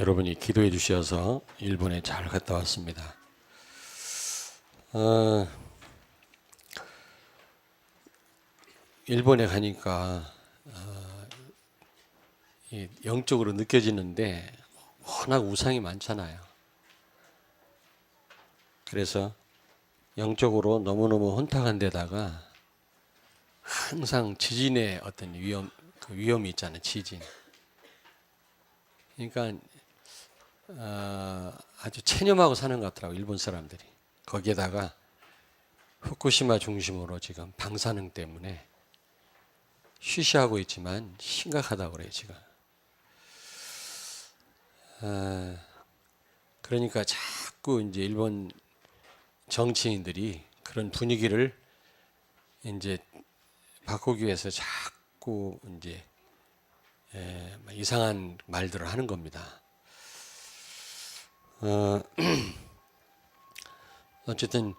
여러분이 기도해 주셔서 일본에 잘 갔다 왔습니다. 일본에 가니까 영적으로 느껴지는데 워낙 우상이 많잖아요. 그래서 영적으로 너무너무 혼탁한 데다가 항상 지진의 어떤 위험이 있잖아요. 지진. 그러니까 아주 체념하고 사는 것 같더라고요. 일본 사람들이. 거기에다가 후쿠시마 중심으로 지금 방사능 때문에 쉬쉬하고 있지만 심각하다고 그래요. 지금. 그러니까 자꾸 이제 일본 정치인들이 그런 분위기를 이제 바꾸기 위해서 자꾸 이제 이상한 말들을 하는 겁니다. 어쨌든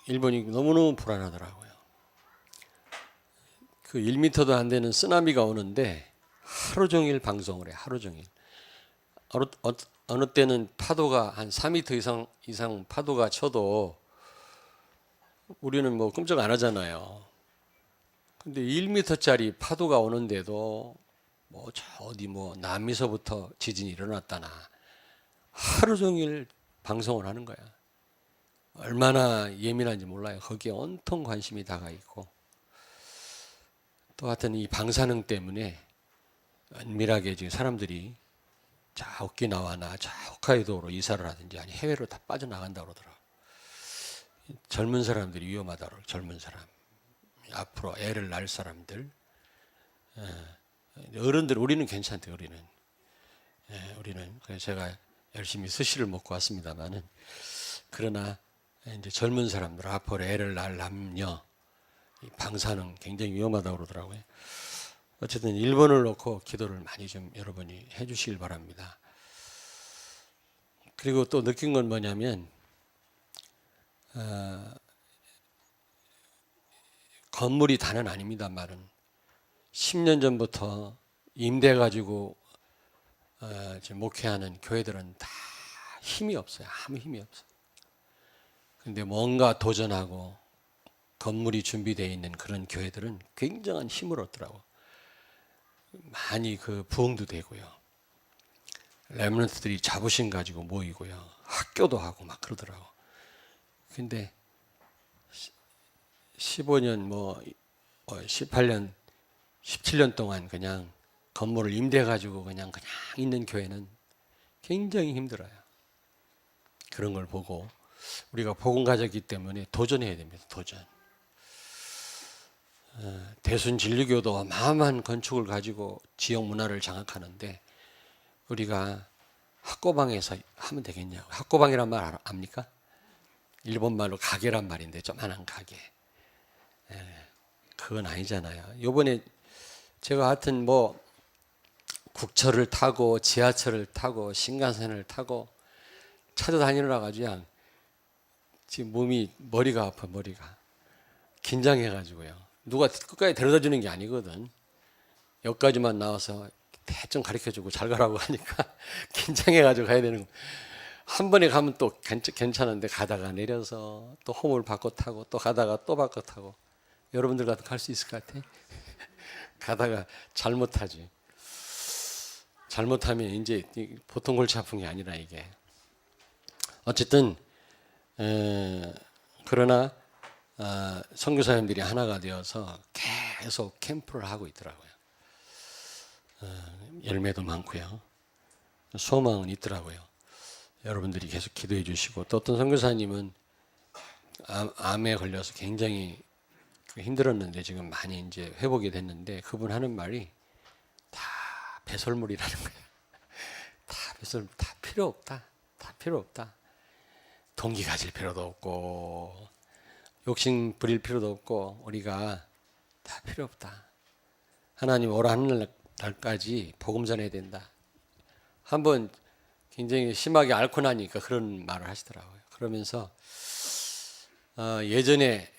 일본이 너무너무 불안하더라고요. 그 1m도 안 되는 쓰나미가 오는데 하루 종일 방송을 해요. 하루 종일. 어느 때는 파도가 한 4m 이상 파도가 쳐도 우리는 뭐 끔찍 안 하잖아요. 근데 1m짜리 파도가 오는데도 뭐 저 어디 뭐 남미서부터 지진이 일어났다나 하루 종일 방송을 하는 거야. 얼마나 예민한지 몰라요. 거기에 온통 관심이 다가 있고, 또 하여튼 이 방사능 때문에 은밀하게 지금 사람들이 자 오키나와나 자 홋카이도로 이사를 하든지 아니 해외로 다 빠져나간다고 그러더라고요. 젊은 사람들이 위험하다고. 젊은 사람, 앞으로 애를 낳을 사람들, 어른들 우리는 괜찮대요. 우리는 그래서 제가 열심히 스시를 먹고 왔습니다만은, 그러나 이제 젊은 사람들, 앞으로 애를 낳을 남녀, 이 방사능 굉장히 위험하다고 그러더라고요. 어쨌든 일본을 놓고 기도를 많이 좀 여러분이 해주시길 바랍니다. 그리고 또 느낀 건 뭐냐면 건물이 다는 아닙니다만은 10년 전부터 임대 가지고 지금 목회하는 교회들은 다 힘이 없어요. 아무 힘이 없어요. 근데 뭔가 도전하고 건물이 준비되어 있는 그런 교회들은 굉장한 힘을 얻더라고. 많이 그 부흥도 되고요. 렘넌트들이 자부심 가지고 모이고요. 학교도 하고 막 그러더라고. 근데 15년 뭐 18년 17년 동안 그냥 건물을 임대 가지고 그냥 있는 교회는 굉장히 힘들어요. 그런 걸 보고 우리가 복음 가졌기 때문에 도전해야 됩니다. 도전. 대순 진리교도 어마어마한 건축을 가지고 지역 문화를 장악하는데 우리가 학고방에서 하면 되겠냐고. 학고방이란 말 압니까? 일본 말로 가게란 말인데 조만한 가게. 그건 아니잖아요. 요번에 제가 하여튼 뭐 국철을 타고 지하철을 타고 신간선을 타고 찾아다니느라 가지고 그냥 지금 머리가 아파. 머리가 긴장해가지고요. 누가 끝까지 데려다 주는 게 아니거든. 여기까지만 나와서 대충 가르쳐주고 잘 가라고 하니까 긴장해가지고 가야 되는 거. 한 번에 가면 또 괜찮은데 가다가 내려서 또 호물 바꿔 타고 또 가다가 또 바꿔 타고. 여러분들 같은 갈 수 있을 것 같아? 가다가 잘못하지. 잘못하면 이제 보통 골치 아픈 게 아니라 이게. 어쨌든 그러나 선교사님들이 하나가 되어서 계속 캠프를 하고 있더라고요. 열매도 많고요. 소망은 있더라고요. 여러분들이 계속 기도해 주시고, 또 어떤 선교사님은 암에 걸려서 굉장히 힘들었는데 지금 많이 이제 회복이 됐는데 그분 하는 말이 다 배설물이라는 거예요. 다 배설물, 다 필요 없다. 다 필요 없다. 동기 가질 필요도 없고 욕심 부릴 필요도 없고 우리가 다 필요 없다. 하나님 오라 하는 날까지 복음 전해야 된다. 한번 굉장히 심하게 앓고 나니까 그런 말을 하시더라고요. 그러면서 예전에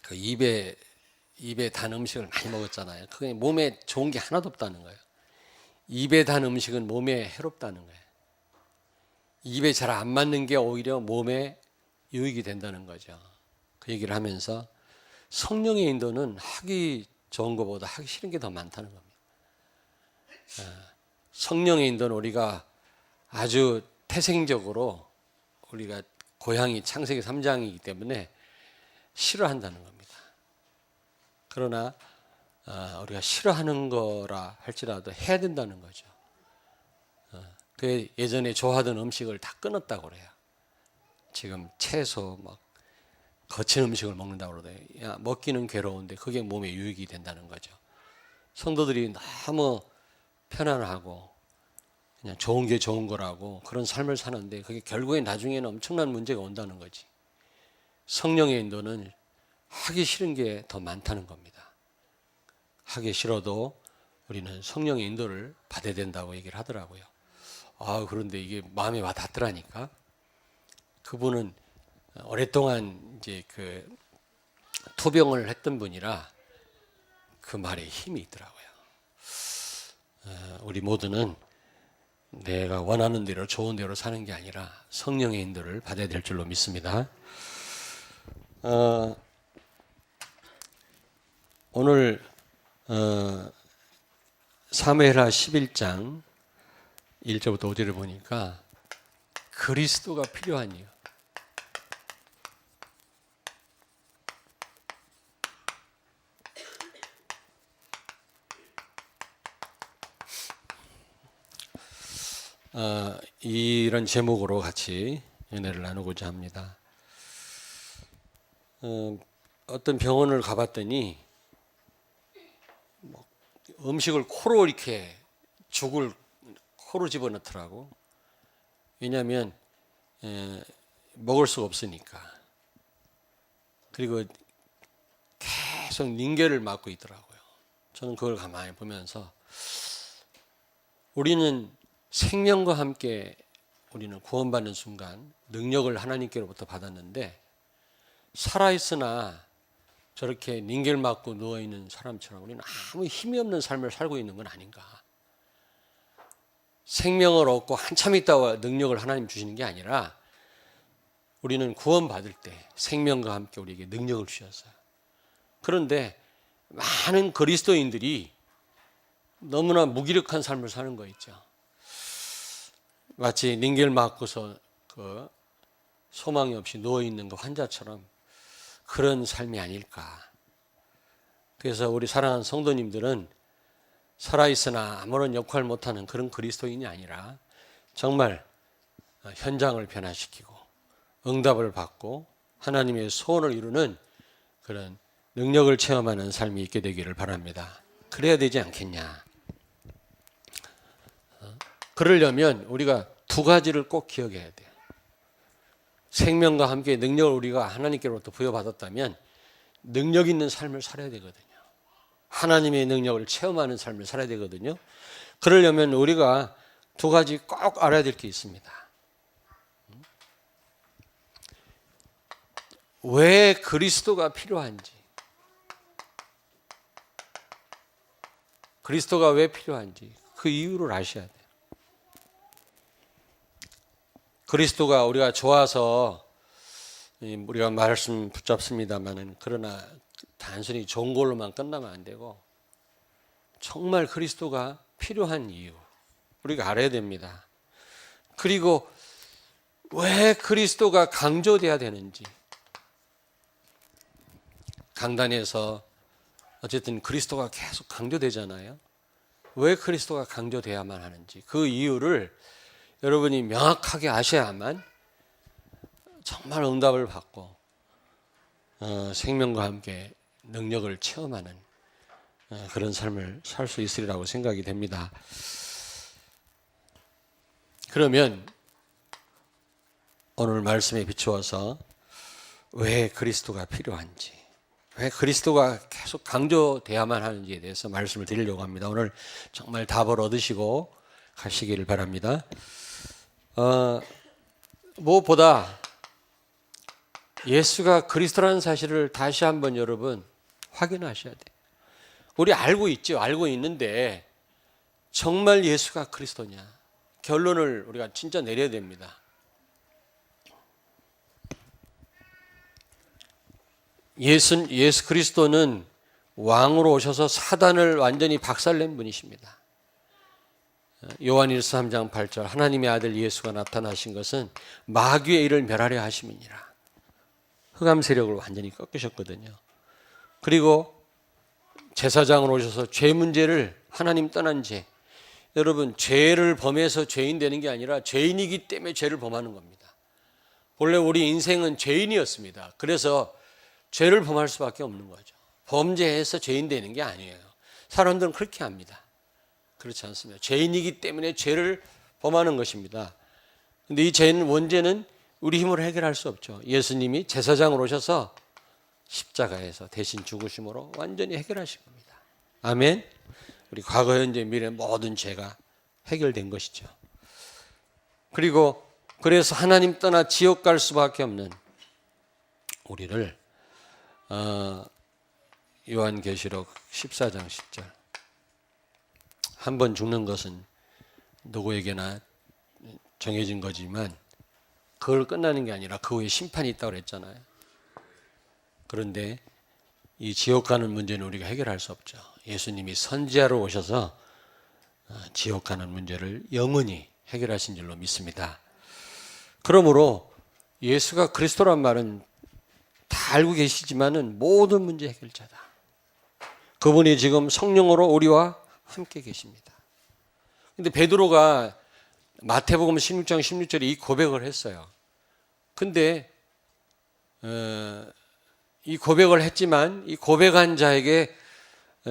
그 입에 단 음식을 많이 먹었잖아요. 그게 몸에 좋은 게 하나도 없다는 거예요. 입에 단 음식은 몸에 해롭다는 거예요. 입에 잘 안 맞는 게 오히려 몸에 유익이 된다는 거죠. 그 얘기를 하면서 성령의 인도는 하기 좋은 것보다 하기 싫은 게 더 많다는 겁니다. 성령의 인도는 우리가 아주 태생적으로 우리가 고향이 창세기 3장이기 때문에 싫어한다는 겁니다. 그러나 우리가 싫어하는 거라 할지라도 해야 된다는 거죠. 그 예전에 좋아하던 음식을 다 끊었다고 그래요. 지금 채소 막 거친 음식을 먹는다고 그러대요. 야, 먹기는 괴로운데 그게 몸에 유익이 된다는 거죠. 성도들이 너무 편안하고 그냥 좋은 게 좋은 거라고 그런 삶을 사는데 그게 결국에 나중에는 엄청난 문제가 온다는 거지. 성령의 인도는 하기 싫은 게 더 많다는 겁니다. 하기 싫어도 우리는 성령의 인도를 받아야 된다고 얘기를 하더라고요. 그런데 이게 마음에 와 닿더라니까. 그분은 오랫동안 이제 그 투병을 했던 분이라 그 말에 힘이 있더라고요. 우리 모두는 내가 원하는 대로 좋은 대로 사는 게 아니라 성령의 인도를 받아야 될 줄로 믿습니다. 오늘 사무엘하 11장 1절부터 5절을 보니까 그리스도가 필요한 이유. 이런 제목으로 같이 은혜를 나누고자 합니다. 어떤 병원을 가봤더니 음식을 코로 이렇게 죽을 코로 집어넣더라고. 왜냐하면 먹을 수가 없으니까. 그리고 계속 링겔을 맞고 있더라고요. 저는 그걸 가만히 보면서 우리는 생명과 함께 우리는 구원받는 순간 능력을 하나님께로부터 받았는데 살아있으나 저렇게 링겔 맞고 누워있는 사람처럼 우리는 아무 힘이 없는 삶을 살고 있는 건 아닌가. 생명을 얻고 한참 있다가 능력을 하나님 주시는 게 아니라 우리는 구원받을 때 생명과 함께 우리에게 능력을 주셨어요. 그런데 많은 그리스도인들이 너무나 무기력한 삶을 사는 거 있죠. 마치 링겔 맞고서 그 소망이 없이 누워있는 그 환자처럼 그런 삶이 아닐까. 그래서 우리 사랑하는 성도님들은 살아있으나 아무런 역할 못하는 그런 그리스도인이 아니라 정말 현장을 변화시키고 응답을 받고 하나님의 소원을 이루는 그런 능력을 체험하는 삶이 있게 되기를 바랍니다. 그래야 되지 않겠냐. 그러려면 우리가 두 가지를 꼭 기억해야 돼요. 생명과 함께 능력을 우리가 하나님께로부터 부여받았다면 능력 있는 삶을 살아야 되거든요. 하나님의 능력을 체험하는 삶을 살아야 되거든요. 그러려면 우리가 두 가지 꼭 알아야 될 게 있습니다. 왜 그리스도가 필요한지, 그리스도가 왜 필요한지 그 이유를 아셔야 돼요. 그리스도가 우리가 좋아서 우리가 말씀 붙잡습니다만은 그러나 단순히 좋은 걸로만 끝나면 안 되고 정말 그리스도가 필요한 이유 우리가 알아야 됩니다. 그리고 왜 그리스도가 강조돼야 되는지 강단에서 어쨌든 그리스도가 계속 강조되잖아요. 왜 그리스도가 강조돼야만 하는지 그 이유를 여러분이 명확하게 아셔야만 정말 응답을 받고 생명과 함께 능력을 체험하는 그런 삶을 살 수 있으리라고 생각이 됩니다. 그러면 오늘 말씀에 비추어서 왜 그리스도가 필요한지, 왜 그리스도가 계속 강조돼야만 하는지에 대해서 말씀을 드리려고 합니다. 오늘 정말 답을 얻으시고 가시기를 바랍니다. 무엇보다 예수가 그리스도라는 사실을 다시 한번 여러분 확인하셔야 돼요. 우리 알고 있죠. 알고 있는데 정말 예수가 그리스도냐? 결론을 우리가 진짜 내려야 됩니다. 예수 그리스도는 왕으로 오셔서 사단을 완전히 박살낸 분이십니다. 요한일서 3장 8절 하나님의 아들 예수가 나타나신 것은 마귀의 일을 멸하려 하심이니라. 흑암 세력을 완전히 꺾으셨거든요. 그리고 제사장으로 오셔서 죄 문제를 하나님 떠난 죄. 여러분 죄를 범해서 죄인 되는 게 아니라 죄인이기 때문에 죄를 범하는 겁니다. 본래 우리 인생은 죄인이었습니다. 그래서 죄를 범할 수밖에 없는 거죠. 범죄해서 죄인 되는 게 아니에요. 사람들은 그렇게 합니다. 그렇지 않습니다. 죄인이기 때문에 죄를 범하는 것입니다. 근데 이 죄는 원죄는 우리 힘으로 해결할 수 없죠. 예수님이 제사장으로 오셔서 십자가에서 대신 죽으심으로 완전히 해결하신 겁니다. 아멘. 우리 과거, 현재, 미래 모든 죄가 해결된 것이죠. 그리고 그래서 하나님 떠나 지옥 갈 수밖에 없는 우리를 요한계시록 14장 10절 한 번 죽는 것은 누구에게나 정해진 거지만 그걸 끝나는 게 아니라 그 후에 심판이 있다고 그랬잖아요. 그런데 이 지옥 가는 문제는 우리가 해결할 수 없죠. 예수님이 선지자로 오셔서 지옥 가는 문제를 영원히 해결하신 줄로 믿습니다. 그러므로 예수가 그리스도란 말은 다 알고 계시지만은 모든 문제 해결자다. 그분이 지금 성령으로 우리와 함께 계십니다. 근데 베드로가 마태복음 16장 16절에 이 고백을 했어요. 근데 이 고백을 했지만 이 고백한 자에게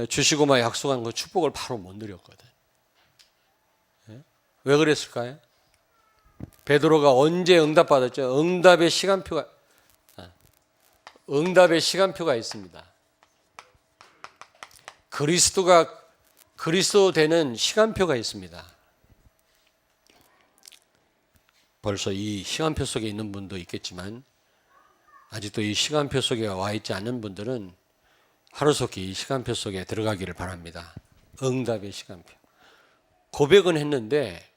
주시고 막 약속한 그 축복을 바로 못 누렸거든. 왜 그랬을까요? 베드로가 언제 응답받았죠? 응답의 시간표가 있습니다. 그리스도가 그리스도 되는 시간표가 있습니다. 벌써 이 시간표 속에 있는 분도 있겠지만 아직도 이 시간표 속에 와 있지 않은 분들은 하루속히 이 시간표 속에 들어가기를 바랍니다. 응답의 시간표. 고백은 했는데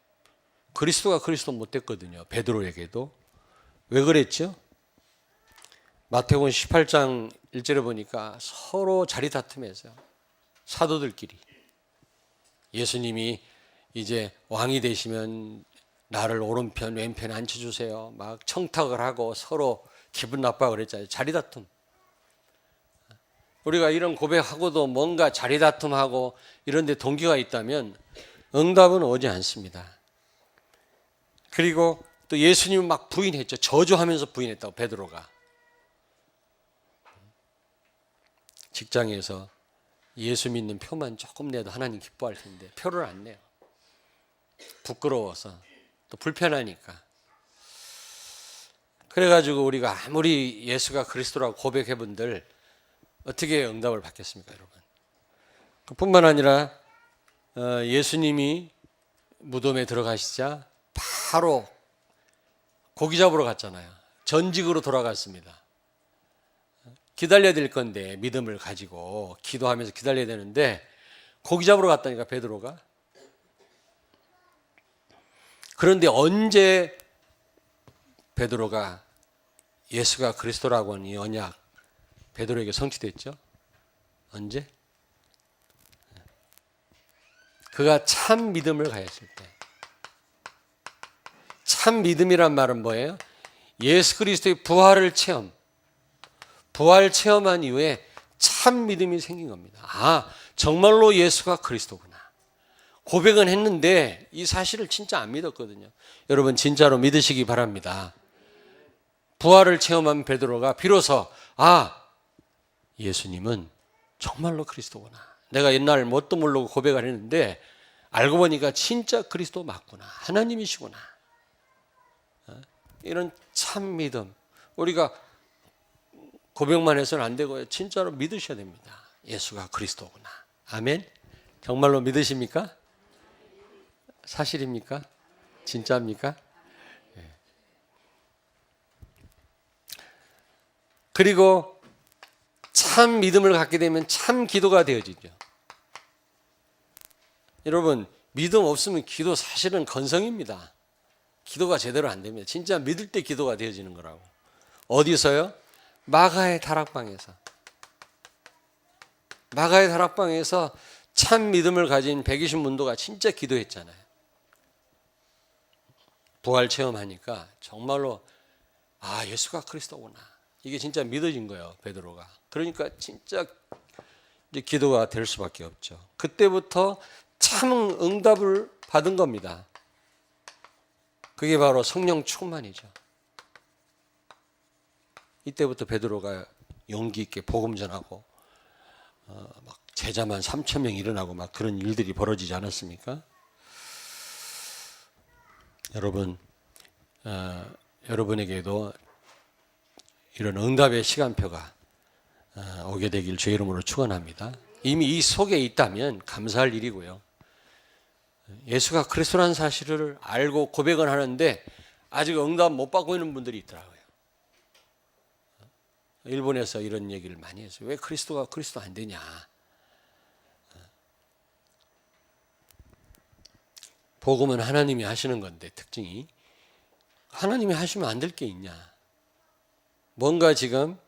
그리스도가 그리스도 못 됐거든요. 베드로에게도. 왜 그랬죠? 마태복음 18장 1절에 보니까 서로 자리 다툼해서요. 사도들끼리. 예수님이 이제 왕이 되시면 나를 오른편 왼편에 앉혀주세요. 막 청탁을 하고 서로 기분 나빠 그랬잖아요. 자리 다툼. 우리가 이런 고백하고도 뭔가 자리 다툼하고 이런 데 동기가 있다면 응답은 오지 않습니다. 그리고 또 예수님은 막 부인했죠. 저주하면서 부인했다고 베드로가. 직장에서 예수 믿는 표만 조금 내도 하나님 기뻐할 텐데 표를 안 내요. 부끄러워서 또 불편하니까. 그래가지고 우리가 아무리 예수가 그리스도라고 고백해본들 어떻게 응답을 받겠습니까, 여러분? 그뿐만 아니라 예수님이 무덤에 들어가시자 바로 고기 잡으러 갔잖아요. 전직으로 돌아갔습니다. 기다려야 될 건데 믿음을 가지고 기도하면서 기다려야 되는데 고기 잡으러 갔다니까 베드로가. 그런데 언제 베드로가 예수가 그리스도라고 하는 이 언약 베드로에게 성취됐죠? 언제? 그가 참 믿음을 가졌을 때. 참 믿음이란 말은 뭐예요? 예수 그리스도의 부활을 부활 체험한 이후에 참 믿음이 생긴 겁니다. 아, 정말로 예수가 그리스도구나. 고백은 했는데 이 사실을 진짜 안 믿었거든요. 여러분 진짜로 믿으시기 바랍니다. 부활을 체험한 베드로가 비로소 예수님은 정말로 그리스도구나. 내가 옛날 뭣도 모르고 고백을 했는데 알고 보니까 진짜 그리스도 맞구나. 하나님이시구나. 이런 참 믿음. 우리가 고백만 해서는 안 되고요. 진짜로 믿으셔야 됩니다. 예수가 그리스도구나. 아멘. 정말로 믿으십니까? 사실입니까? 진짜입니까? 그리고 참 믿음을 갖게 되면 참 기도가 되어지죠. 여러분, 믿음 없으면 기도 사실은 건성입니다. 기도가 제대로 안 됩니다. 진짜 믿을 때 기도가 되어지는 거라고. 어디서요? 마가의 다락방에서. 마가의 다락방에서 참 믿음을 가진 120문도가 진짜 기도했잖아요. 부활 체험하니까 정말로 예수가 그리스도구나. 이게 진짜 믿어진 거예요, 베드로가. 그러니까 진짜 이제 기도가 될 수밖에 없죠. 그때부터 참 응답을 받은 겁니다. 그게 바로 성령 충만이죠. 이때부터 베드로가 용기 있게 복음 전하고 막 제자만 3,000명 일어나고 막 그런 일들이 벌어지지 않았습니까? 여러분, 여러분에게도 이런 응답의 시간표가 오게 되길 주의 이름으로 축원합니다. 이미 이 속에 있다면 감사할 일이고요. 예수가 그리스도라는 사실을 알고 고백은 하는데 아직 응답 못 받고 있는 분들이 있더라고요. 일본에서 이런 얘기를 많이 했어요. 왜 그리스도 안 되냐? 복음은 하나님이 하시는 건데 특징이 하나님이 하시면 안 될 게 있냐? 뭔가 지금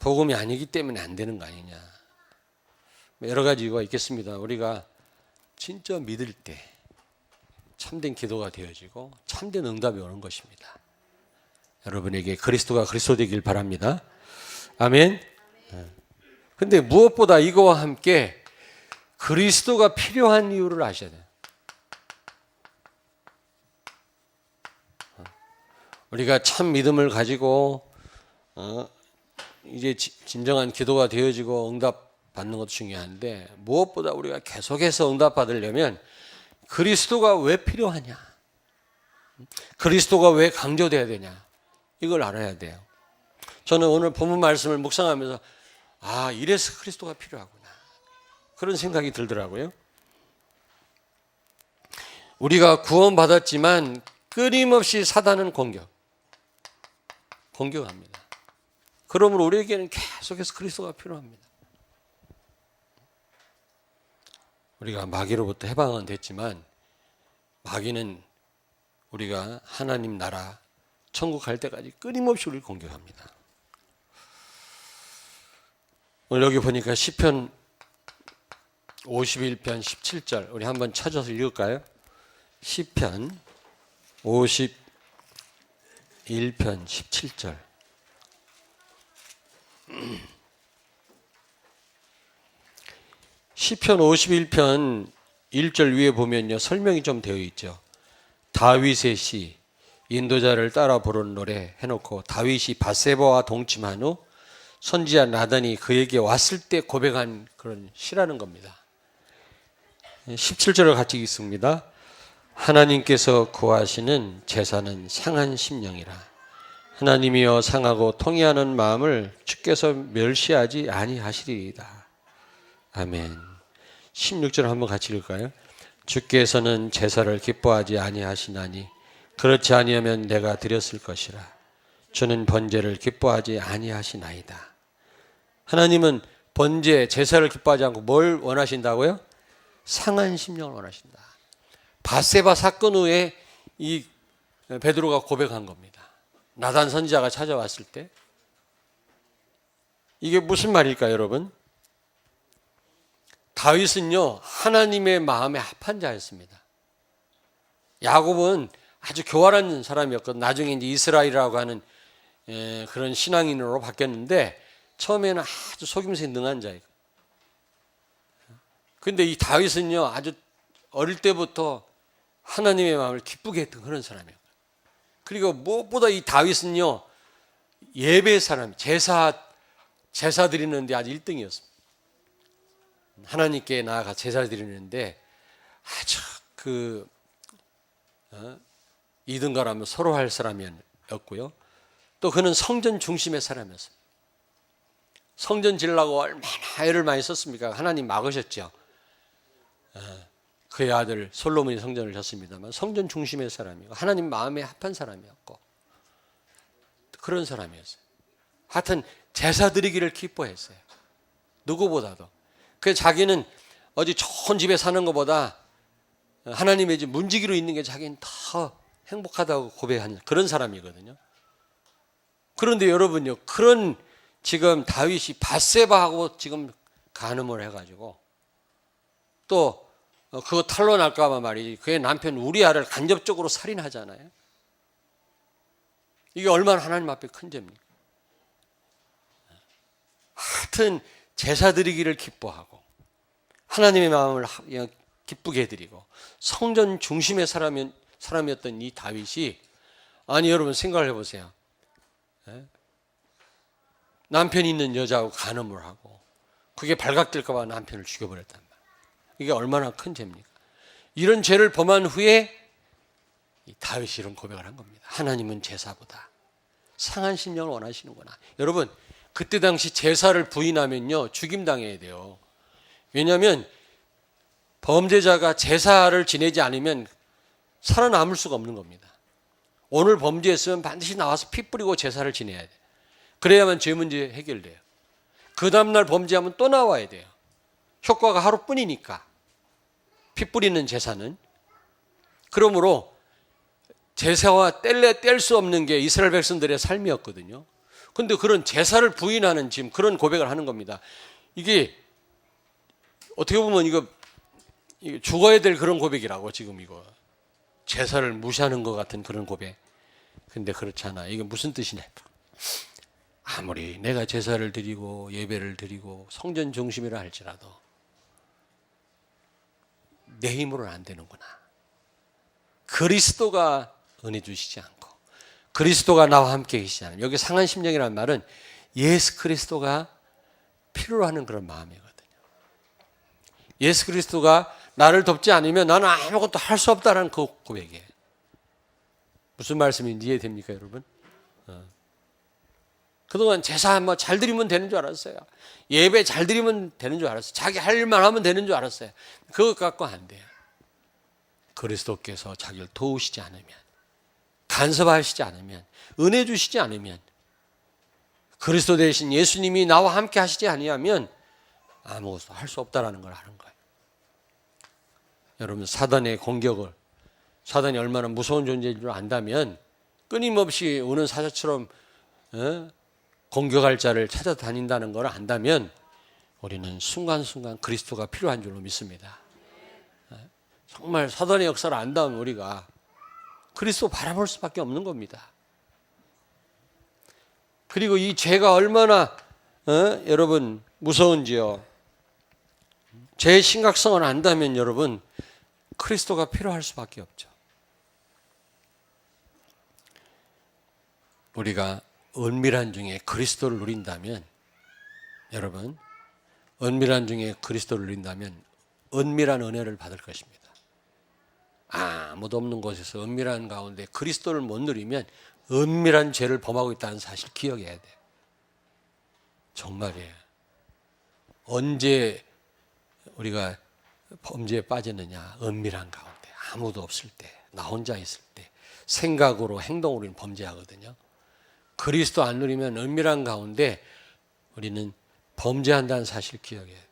복음이 아니기 때문에 안 되는 거 아니냐? 여러 가지 이유가 있겠습니다. 우리가 진짜 믿을 때 참된 기도가 되어지고 참된 응답이 오는 것입니다. 여러분에게 그리스도가 그리스도 되길 바랍니다. 아멘. 근데 무엇보다 이거와 함께 그리스도가 필요한 이유를 아셔야 돼요. 우리가 참 믿음을 가지고 이제 진정한 기도가 되어지고 응답 받는 것도 중요한데 무엇보다 우리가 계속해서 응답 받으려면 그리스도가 왜 필요하냐? 그리스도가 왜 강조돼야 되냐? 이걸 알아야 돼요. 저는 오늘 본문 말씀을 묵상하면서 이래서 그리스도가 필요하구나. 그런 생각이 들더라고요. 우리가 구원받았지만 끊임없이 사단은 공격합니다. 그러므로 우리에게는 계속해서 그리스도가 필요합니다. 우리가 마귀로부터 해방은 됐지만 마귀는 우리가 하나님 나라 천국 갈 때까지 끊임없이 우리를 공격합니다. 오늘 여기 보니까 시편 51편 17절 우리 한번 찾아서 읽을까요? 시편 51편 17절 시편 51편 1절 위에 보면요 설명이 좀 되어 있죠. 다윗의 시 인도자를 따라 부르는 노래 해놓고 다윗이 밧세바와 동침한 후 선지자 나단이 그에게 왔을 때 고백한 그런 시라는 겁니다. 17절을 같이 읽습니다. 하나님께서 구하시는 제사는 상한 심령이라. 하나님이여 상하고 통회하는 마음을 주께서 멸시하지 아니하시리이다. 아멘. 16절 한번 같이 읽을까요? 주께서는 제사를 기뻐하지 아니하시나니 그렇지 아니하면 내가 드렸을 것이라. 주는 번제를 기뻐하지 아니하시나이다. 하나님은 번제, 제사를 기뻐하지 않고 뭘 원하신다고요? 상한 심령을 원하신다. 밧세바 사건 후에 이 베드로가 고백한 겁니다. 나단 선지자가 찾아왔을 때 이게 무슨 말일까요, 여러분? 다윗은요 하나님의 마음에 합한 자였습니다. 야곱은 아주 교활한 사람이었거든요. 나중에 이제 이스라엘이라고 하는 그런 신앙인으로 바뀌었는데 처음에는 아주 속임수에 능한 자예요. 그런데 이 다윗은요 아주 어릴 때부터 하나님의 마음을 기쁘게 했던 그런 사람이에요. 그리고 무엇보다 이 다윗은요 예배 사람, 제사 드리는데 아주 1등이었습니다. 하나님께 나아가 제사 드리는데 아주 2등가라면 서로 할 사람이었고요. 또 그는 성전 중심의 사람이었습니다. 성전 지으려고 얼마나 애를 많이 썼습니까? 하나님 막으셨죠. 그의 아들 솔로몬이 성전을 졌습니다만 성전 중심의 사람이고 하나님 마음에 합한 사람이었고 그런 사람이었어요. 하여튼 제사 드리기를 기뻐했어요. 누구보다도. 그래서 자기는 어디 좋은 집에 사는 것보다 하나님의 집 문지기로 있는 게 자기는 더 행복하다고 고백하는 그런 사람이거든요. 그런데 여러분요, 그런 지금 다윗이 밧세바하고 지금 간음을 해가지고 또 그거 탄로 날까봐 말이지 그의 남편 우리아를 간접적으로 살인하잖아요. 이게 얼마나 하나님 앞에 큰 죄입니까? 하여튼 제사 드리기를 기뻐하고 하나님의 마음을 기쁘게 해드리고 성전 중심의 사람이었던 이 다윗이, 아니 여러분 생각을 해보세요. 남편이 있는 여자하고 간음을 하고 그게 발각될까 봐 남편을 죽여버렸단 말이에요. 이게 얼마나 큰 죄입니까? 이런 죄를 범한 후에 다윗이 이런 고백을 한 겁니다. 하나님은 제사보다 상한 심령을 원하시는구나. 여러분, 그때 당시 제사를 부인하면요 죽임당해야 돼요. 왜냐하면 범죄자가 제사를 지내지 않으면 살아남을 수가 없는 겁니다. 오늘 범죄했으면 반드시 나와서 피 뿌리고 제사를 지내야 돼요. 그래야만 죄 문제 해결돼요. 그 다음날 범죄하면 또 나와야 돼요. 효과가 하루뿐이니까. 피 뿌리는 제사는. 그러므로 제사와 뗄 수 없는 게 이스라엘 백성들의 삶이었거든요. 그런데 그런 제사를 부인하는 지금 그런 고백을 하는 겁니다. 이게 어떻게 보면 이거 죽어야 될 그런 고백이라고, 지금 이거. 제사를 무시하는 것 같은 그런 고백. 근데 그렇잖아. 이게 무슨 뜻이냐. 아무리 내가 제사를 드리고 예배를 드리고 성전 중심이라 할지라도 내 힘으로는 안 되는구나. 그리스도가 은혜 주시지 않고 그리스도가 나와 함께 계시지 않으면, 여기 상한 심령이라는 말은 예수 그리스도가 필요로 하는 그런 마음이거든요. 예수 그리스도가 나를 돕지 않으면 나는 아무것도 할 수 없다는 그 고백이에요. 무슨 말씀인지 이해됩니까, 여러분? 그동안 제사 뭐 잘 드리면 되는 줄 알았어요. 예배 잘 드리면 되는 줄 알았어요. 자기 할 일 하면 되는 줄 알았어요. 그것 갖고 안 돼요. 그리스도께서 자기를 도우시지 않으면, 간섭하시지 않으면, 은혜 주시지 않으면, 그리스도 대신 예수님이 나와 함께 하시지 아니하면 아무것도 할 수 없다라는 걸 아는 거예요. 여러분, 사단의 공격을, 사단이 얼마나 무서운 존재인 줄 안다면 끊임없이 우는 사자처럼 공격할 자를 찾아다닌다는 걸 안다면 우리는 순간순간 그리스도가 필요한 줄로 믿습니다. 정말 사단의 역사를 안다면 우리가 그리스도 바라볼 수밖에 없는 겁니다. 그리고 이 죄가 얼마나 여러분 무서운지요. 죄의 심각성을 안다면 여러분 그리스도가 필요할 수밖에 없죠. 우리가 은밀한 중에 그리스도를 누린다면, 여러분 은밀한 중에 그리스도를 누린다면 은밀한 은혜를 받을 것입니다. 아무도 없는 곳에서 은밀한 가운데 그리스도를 못 누리면 은밀한 죄를 범하고 있다는 사실 기억해야 돼요. 정말이에요. 언제 우리가 범죄에 빠졌느냐? 은밀한 가운데, 아무도 없을 때, 나 혼자 있을 때 생각으로 행동으로 범죄하거든요. 그리스도 안 누리면 은밀한 가운데 우리는 범죄한다는 사실 기억해야 돼요.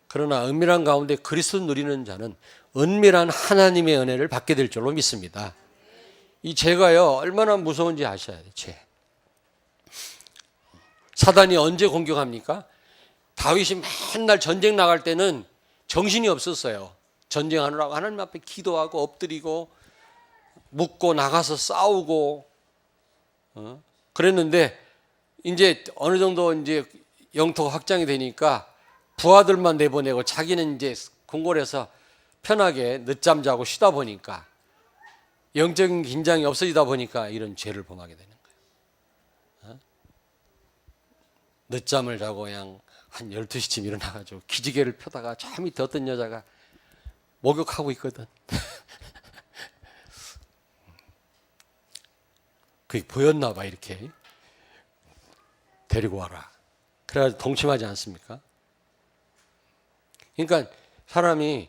그러나 은밀한 가운데 그리스도 누리는 자는 은밀한 하나님의 은혜를 받게 될 줄로 믿습니다. 이 죄가요 얼마나 무서운지 아셔야 돼요. 죄. 사단이 언제 공격합니까? 다윗이 맨날 전쟁 나갈 때는 정신이 없었어요. 전쟁하느라고 하나님 앞에 기도하고 엎드리고 묻고 나가서 싸우고 그랬는데 이제 어느 정도 이제 영토가 확장이 되니까 부하들만 내보내고 자기는 이제 궁궐에서 편하게 늦잠 자고 쉬다 보니까 영적인 긴장이 없어지다 보니까 이런 죄를 범하게 되는 거예요. 늦잠을 자고 그냥 한 12시쯤 일어나가지고 기지개를 펴다가 저 밑에 어떤 여자가 목욕하고 있거든. 그게 보였나 봐. 이렇게 데리고 와라. 그래가지고 동침하지 않습니까? 그러니까 사람이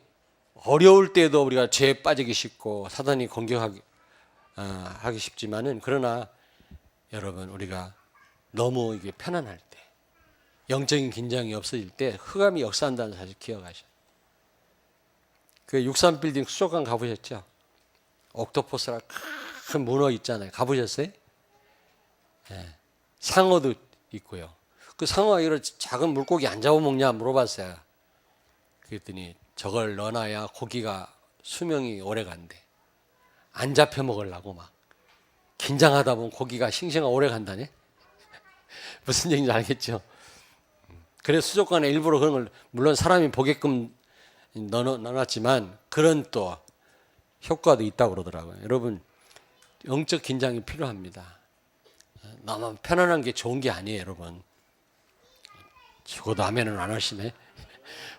어려울 때도 우리가 죄에 빠지기 쉽고 사단이 공격하기 하기 쉽지만은, 그러나 여러분 우리가 너무 이게 편안할 때, 영적인 긴장이 없어질 때 흑암이 역사한다는 사실 기억하셔야 돼요. 그 63빌딩 수족관 가보셨죠? 옥토퍼스라 큰 문어 있잖아요. 가보셨어요? 네. 상어도 있고요. 그 상어가 이런 작은 물고기 안 잡아먹냐 물어봤어요. 그랬더니 저걸 넣어놔야 고기가 수명이 오래 간대. 안 잡혀 먹으려고 막 긴장하다 보면 고기가 싱싱하게 오래 간다니. 무슨 얘기인지 알겠죠? 그래서 수족관에 일부러 그런 걸 물론 사람이 보게끔 넣어놨지만 그런 또 효과도 있다고 그러더라고요. 여러분 영적 긴장이 필요합니다. 너무 편안한 게 좋은 게 아니에요, 여러분. 죽어도 아멘은 안 하시네.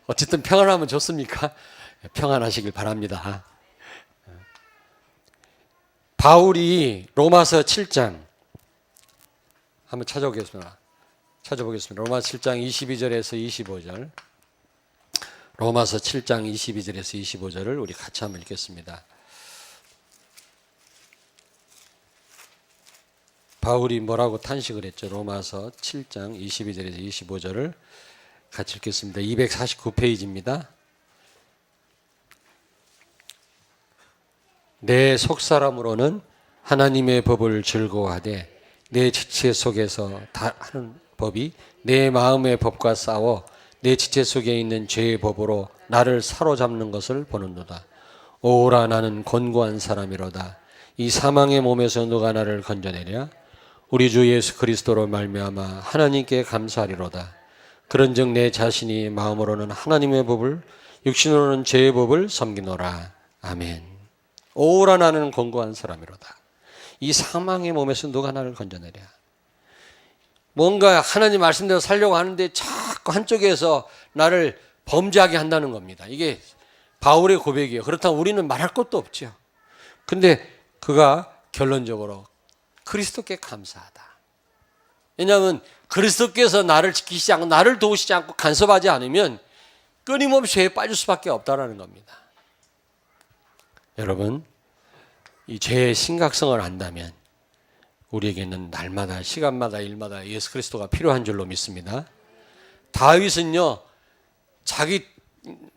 어쨌든 평안하면 좋습니까? 평안하시길 바랍니다. 바울이 로마서 7장 한번 찾아보겠습니다. 로마서 7장 22절에서 25절. 로마서 7장 22절에서 25절을 우리 같이 한번 읽겠습니다. 바울이 뭐라고 탄식을 했죠? 로마서 7장 22절에서 25절을 같이 읽겠습니다. 249페이지입니다. 내 속사람으로는 하나님의 법을 즐거워하되 내 지체 속에서 다 하는 법이 내 마음의 법과 싸워 내 지체 속에 있는 죄의 법으로 나를 사로잡는 것을 보는도다. 오라 나는 곤고한 사람이로다. 이 사망의 몸에서 누가 나를 건져내랴? 우리 주 예수 그리스도로 말미암아 하나님께 감사하리로다. 그런즉 내 자신이 마음으로는 하나님의 법을 육신으로는 죄의 법을 섬기노라. 아멘. 오라 나는 곤고한 사람이로다. 이 사망의 몸에서 누가 나를 건져내랴? 뭔가 하나님 말씀대로 살려고 하는데 자꾸 한쪽에서 나를 범죄하게 한다는 겁니다. 이게 바울의 고백이에요. 그렇다면 우리는 말할 것도 없죠. 근데 그가 결론적으로 그리스도께 감사하다. 왜냐하면 그리스도께서 나를 지키시지 않고 나를 도우시지 않고 간섭하지 않으면 끊임없이 죄에 빠질 수밖에 없다는 겁니다. 여러분, 이 죄의 심각성을 안다면 우리에게는 날마다 시간마다 일마다 예수 그리스도가 필요한 줄로 믿습니다. 다윗은요 자기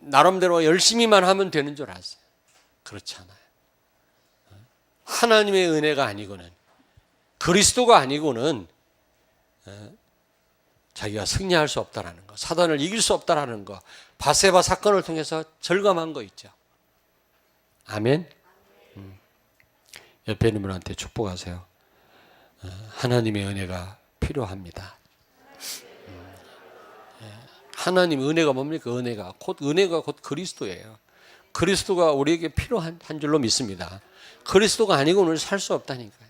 나름대로 열심히만 하면 되는 줄 알았어요. 그렇지 않아요. 하나님의 은혜가 아니고는 그리스도가 아니고는 자기가 승리할 수 없다라는 거, 사단을 이길 수 없다라는 거, 바세바 사건을 통해서 절감한 거 있죠. 아멘. 옆에 있는 분한테 축복하세요. 하나님의 은혜가 필요합니다. 하나님 은혜가 뭡니까? 은혜가 곧 그리스도예요. 그리스도가 우리에게 필요한 한 줄로 믿습니다. 그리스도가 아니고는 살 수 없다니까요.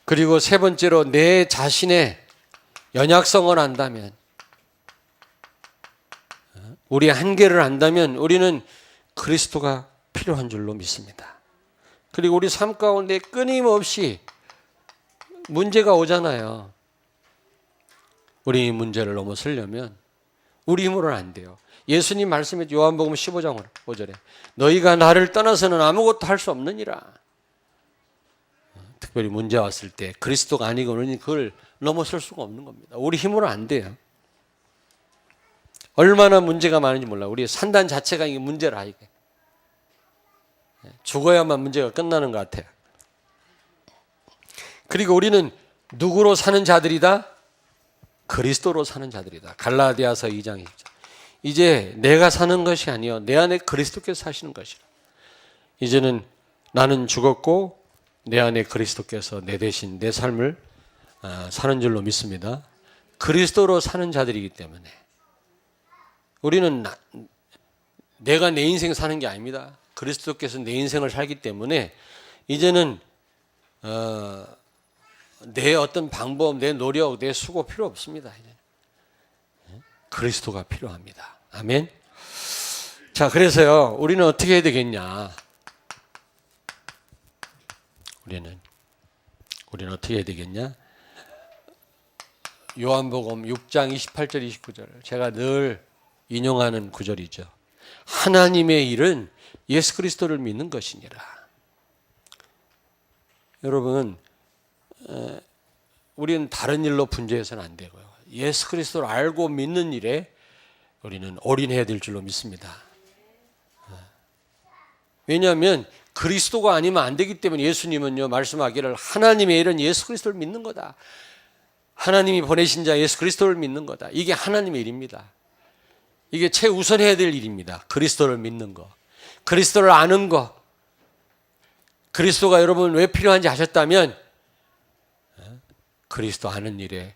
그리고 세 번째로 내 자신의 연약성을 안다면, 우리의 한계를 안다면 우리는 그리스도가 필요한 줄로 믿습니다. 그리고 우리 삶 가운데 끊임없이 문제가 오잖아요. 우리 이 문제를 넘어서려면 우리 힘으로는 안 돼요. 예수님 말씀에 요한복음 15장 5절에 너희가 나를 떠나서는 아무것도 할 수 없느니라. 특별히 문제 왔을 때 그리스도가 아니고는 그걸 넘어설 수가 없는 겁니다. 우리 힘으로는 안 돼요. 얼마나 문제가 많은지 몰라. 우리 산단 자체가 이게 문제라 이게. 죽어야만 문제가 끝나는 것 같아요. 그리고 우리는 누구로 사는 자들이다? 그리스도로 사는 자들이다. 갈라디아서 2장 20절. 이제 내가 사는 것이 아니요 내 안에 그리스도께서 사시는 것이라. 이제는 나는 죽었고 내 안에 그리스도께서 내 대신 내 삶을 사는 줄로 믿습니다. 그리스도로 사는 자들이기 때문에 우리는 내가 내 인생 사는 게 아닙니다. 그리스도께서 내 인생을 살기 때문에 이제는 내 어떤 방법, 내 노력, 내 수고 필요 없습니다. 그리스도가 필요합니다. 아멘. 자, 그래서요, 우리는 어떻게 해야 되겠냐? 우리는 어떻게 해야 되겠냐? 요한복음 6장 28절 29절 제가 늘 인용하는 구절이죠. 하나님의 일은 예수 그리스도를 믿는 것이니라. 여러분, 우리는 다른 일로 분주해서는 안 되고요. 예수 그리스도를 알고 믿는 일에 우리는 올인해야 될 줄로 믿습니다. 왜냐하면 그리스도가 아니면 안 되기 때문에 예수님은요 말씀하기를 하나님의 일은 예수 그리스도를 믿는 거다. 하나님이 보내신 자 예수 그리스도를 믿는 거다. 이게 하나님의 일입니다. 이게 최우선해야 될 일입니다. 그리스도를 믿는 거, 그리스도를 아는 거. 그리스도가 여러분 왜 필요한지 아셨다면 그리스도 아는 일에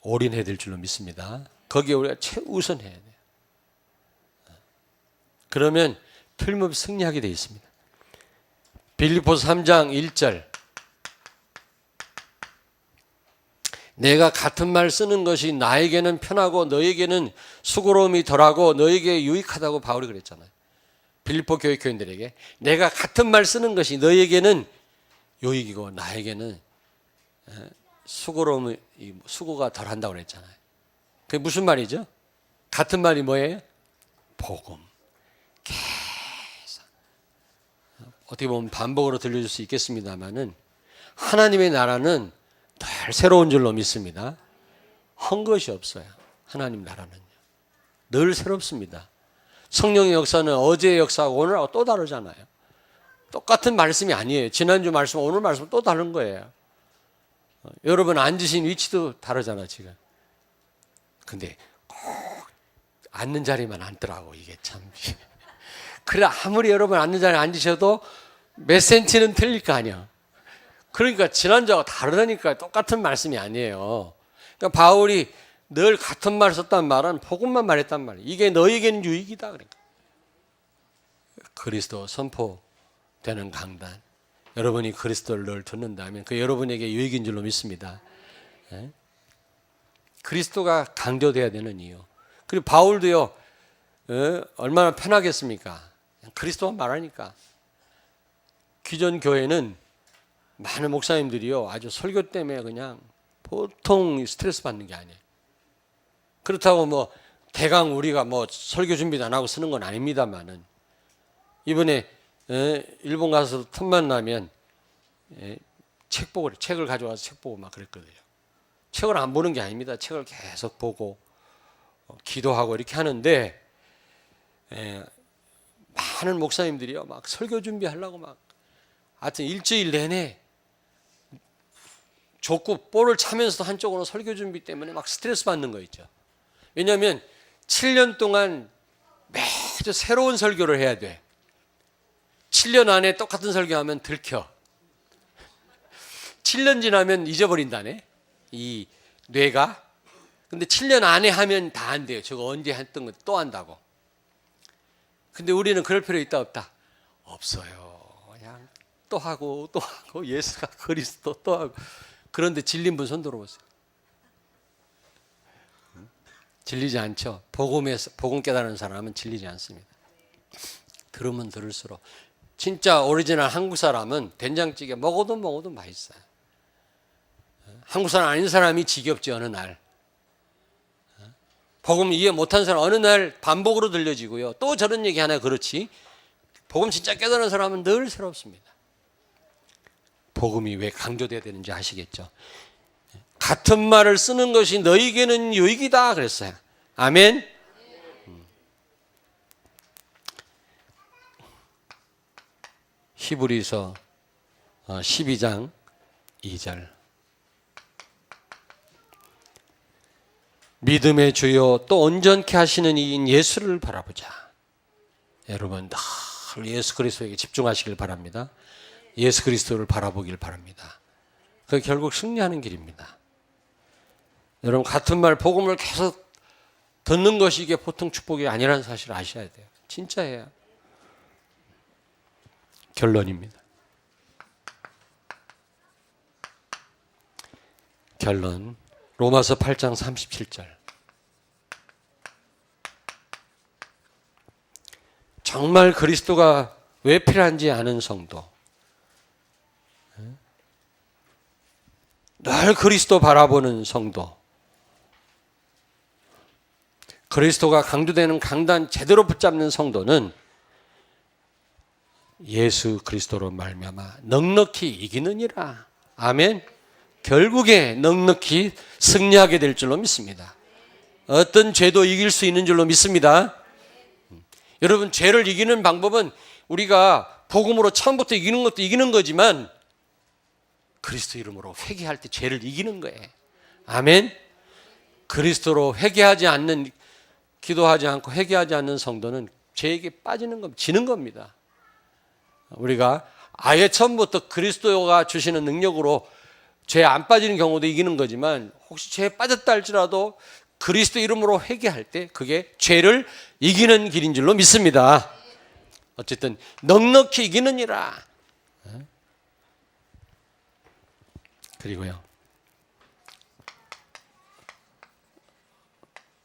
올인해야 될 줄로 믿습니다. 거기에 우리가 최우선해야 돼요. 그러면 틀림없이 승리하게 되어 있습니다. 빌립보서 3장 1절, 내가 같은 말 쓰는 것이 나에게는 편하고 너에게는 수고로움이 덜하고 너에게 유익하다고 바울이 그랬잖아요. 빌립보 교회 교인들에게 내가 같은 말 쓰는 것이 너에게는 유익이고 나에게는 수고가 덜한다고 그랬잖아요. 그게 무슨 말이죠? 같은 말이 뭐예요? 복음. 계속 어떻게 보면 반복으로 들려줄 수 있겠습니다만은 하나님의 나라는 늘 새로운 줄로 믿습니다. 한 것이 없어요. 하나님 나라는요. 늘 새롭습니다. 성령의 역사는 어제의 역사하고 오늘하고 또 다르잖아요. 똑같은 말씀이 아니에요. 지난주 말씀, 오늘 말씀 또 다른 거예요. 여러분 앉으신 위치도 다르잖아 지금. 근데 꼭 앉는 자리만 앉더라고. 이게 참. 그래 아무리 여러분 앉는 자리에 앉으셔도 몇 센치는 틀릴 거 아니야. 그러니까 지난주하고 다르다니까. 똑같은 말씀이 아니에요. 그러니까 바울이 늘 같은 말을 썼단 말은 복음만 말했단 말이에요. 이게 너에게는 유익이다. 그러니까 그리스도 선포되는 강단. 여러분이 그리스도를 늘 듣는다면 그 여러분에게 유익인 줄로 믿습니다. 그리스도가 강조돼야 되는 이유. 그리고 바울도요, 얼마나 편하겠습니까? 그리스도만 말하니까. 기존 교회는 많은 목사님들이요, 아주 설교 때문에 그냥 보통 스트레스 받는 게 아니에요. 그렇다고 뭐 대강 우리가 뭐 설교 준비도 안 하고 쓰는 건 아닙니다만은 이번에 일본 가서 틈만 나면 책을 가져와서 책 보고 막 그랬거든요. 책을 안 보는 게 아닙니다. 책을 계속 보고 기도하고 이렇게 하는데 많은 목사님들이요 막 설교 준비하려고 막 하여튼 일주일 내내 족구 볼을 차면서도 한쪽으로 설교 준비 때문에 막 스트레스 받는 거 있죠. 왜냐하면 7년 동안 매주 새로운 설교를 해야 돼. 7년 안에 똑같은 설교하면 들켜. 7년 지나면 잊어버린다네. 이 뇌가. 근데 7년 안에 하면 다 안 돼요. 저거 언제 했던 거 또 한다고. 근데 우리는 그럴 필요 있다 없다? 없어요. 그냥 또 하고 또 하고 예수가 그리스도 또 하고. 그런데 질린 분 손 들어보세요. 질리지 않죠. 복음 깨달은 사람은 질리지 않습니다. 들으면 들을수록 진짜 오리지널 한국 사람은 된장찌개 먹어도 맛있어요. 한국 사람 아닌 사람이 지겹지 어느 날. 복음 이해 못한 사람 어느 날 반복으로 들려지고요. 또 저런 얘기 하나 그렇지. 복음 진짜 깨달은 사람은 늘 새롭습니다. 복음이 왜 강조돼야 되는지 아시겠죠? 같은 말을 쓰는 것이 너에게는 유익이다 그랬어요. 아멘. 히브리서 12장 2절. 믿음의 주요 또 온전케 하시는 이인 예수를 바라보자. 여러분 늘 예수 그리스도에게 집중하시길 바랍니다. 예수 그리스도를 바라보길 바랍니다. 그게 결국 승리하는 길입니다. 여러분 같은 말 복음을 계속 듣는 것이 이게 보통 축복이 아니라는 사실을 아셔야 돼요. 진짜예요. 결론입니다. 결론 로마서 8장 37절. 정말 그리스도가 왜 필요한지 아는 성도, 늘 그리스도 바라보는 성도, 그리스도가 강조되는 강단 제대로 붙잡는 성도는 예수 그리스도로 말미암아 넉넉히 이기느니라. 아멘. 결국에 넉넉히 승리하게 될 줄로 믿습니다. 어떤 죄도 이길 수 있는 줄로 믿습니다. 여러분, 죄를 이기는 방법은 우리가 복음으로 처음부터 이기는 것도 이기는 거지만 그리스도 이름으로 회개할 때 죄를 이기는 거예요. 아멘. 그리스도로 회개하지 않는, 기도하지 않고 회개하지 않는 성도는 죄에게 빠지는 겁니다. 지는 겁니다. 우리가 아예 처음부터 그리스도가 주시는 능력으로 죄 안 빠지는 경우도 이기는 거지만 혹시 죄에 빠졌다 할지라도 그리스도 이름으로 회개할 때 그게 죄를 이기는 길인 줄로 믿습니다. 어쨌든 넉넉히 이기느니라. 그리고요,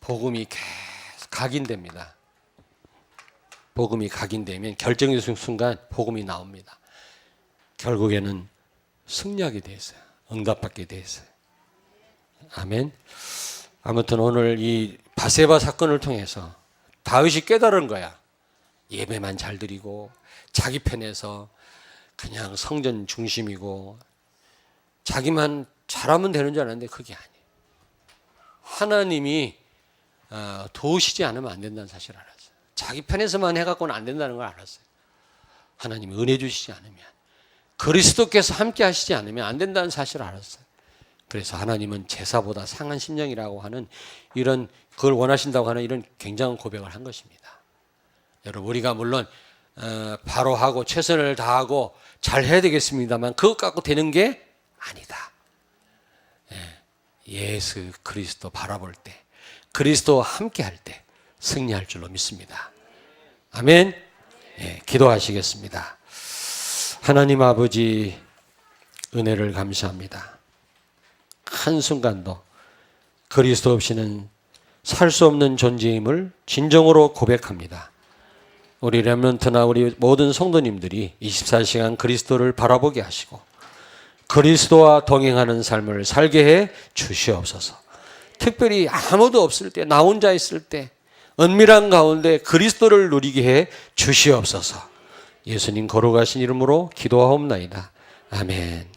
복음이 계속 각인됩니다. 복음이 각인되면 결정적인 순간 복음이 나옵니다. 결국에는 승리하게 돼 있어요. 응답받게 돼 있어요. 아멘. 아무튼 오늘 이 바세바 사건을 통해서 다윗이 깨달은 거야. 예배만 잘 드리고 자기 편에서 그냥 성전 중심이고 자기만 잘하면 되는 줄 알았는데 그게 아니에요. 하나님이 도우시지 않으면 안 된다는 사실을 알았어요. 자기 편에서만 해갖고는 안 된다는 걸 알았어요. 하나님이 은혜 주시지 않으면, 그리스도께서 함께 하시지 않으면 안 된다는 사실을 알았어요. 그래서 하나님은 제사보다 상한 심령이라고 하는 이런, 그걸 원하신다고 하는 이런 굉장한 고백을 한 것입니다. 여러분, 우리가 물론 바로 하고 최선을 다하고 잘 해야 되겠습니다만 그것 갖고 되는 게 아니다. 예수 그리스도 바라볼 때, 그리스도와 함께 할 때 승리할 줄로 믿습니다. 아멘. 기도하시겠습니다. 하나님 아버지, 은혜를 감사합니다. 한순간도 그리스도 없이는 살 수 없는 존재임을 진정으로 고백합니다. 우리 렘넌트나 우리 모든 성도님들이 24시간 그리스도를 바라보게 하시고 그리스도와 동행하는 삶을 살게 해 주시옵소서. 특별히 아무도 없을 때, 나 혼자 있을 때 은밀한 가운데 그리스도를 누리게 해 주시옵소서. 예수님 거룩하신 이름으로 기도하옵나이다. 아멘.